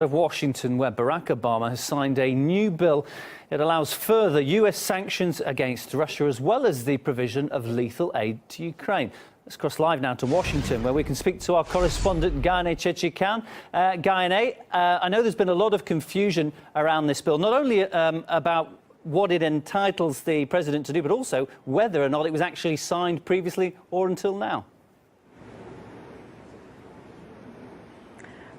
Of Washington, where Barack Obama has signed a new bill. It allows further U.S. sanctions against Russia, as well as the provision of lethal aid to Ukraine. Let's cross live now to Washington, where we can speak to our correspondent, Gayane Chechikyan. Gayane, I know there's been a lot of confusion around this bill, not only about what it entitles the president to do, but also whether or not it was actually signed previously or until now.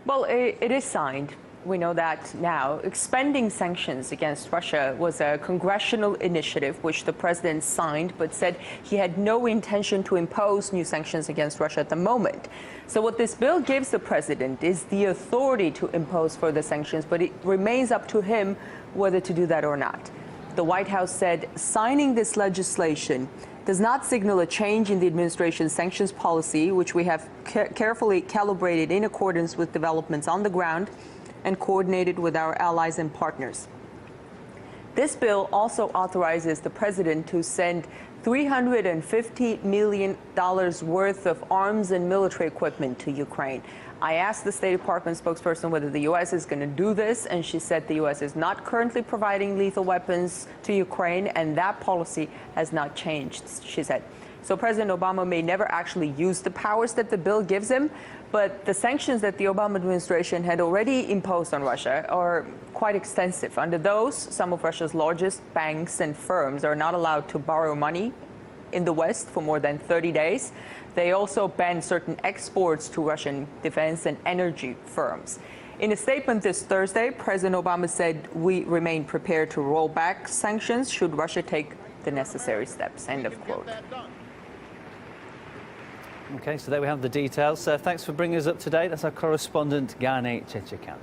Well, it is signed. We know that now. Expanding sanctions against Russia was a congressional initiative which the president signed, but said he had no intention to impose new sanctions against Russia at the moment. So what this bill gives the president is the authority to impose further sanctions, but it remains up to him whether to do that or not. The White House said signing this legislation does not signal a change in the administration's sanctions policy, which we have carefully calibrated in accordance with developments on the ground and coordinated with our allies and partners. This bill also authorizes the president to send $350 million worth of arms and military equipment to Ukraine. I asked the State Department spokesperson whether the U.S. is going to do this, and she said the U.S. is not currently providing lethal weapons to Ukraine, and that policy has not changed, she said. So President Obama may never actually use the powers that the bill gives him, but the sanctions that the Obama administration had already imposed on Russia are quite extensive. Under those, some of Russia's largest banks and firms are not allowed to borrow money in the West for more than 30 days. They also banned certain exports to Russian defense and energy firms. In a statement this Thursday, President Obama said we remain prepared to roll back sanctions should Russia take the necessary steps, end of quote. OK, so there we have the details. Thanks for bringing us up to date. That's our correspondent, Gayane Chechikyan.